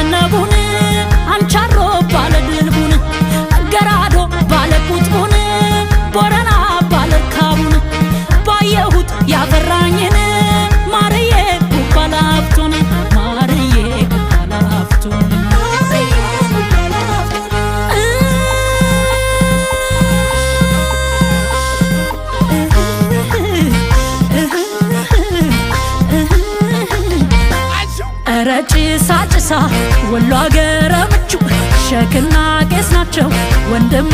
ዘነቡን አንቻሮ ባለ ድልቡን ገራዶ ባለ ቁጥቡን ቦረና ባለ ካቡን ባየሁት ያፈራኝን ማርዬ ኩባላፍቱን ማርዬ ኩባላፍቱን ረጭሳ ጭሳ ወሎ አገረ ምቹ ሸክና ቄስ ናቸው ወንድም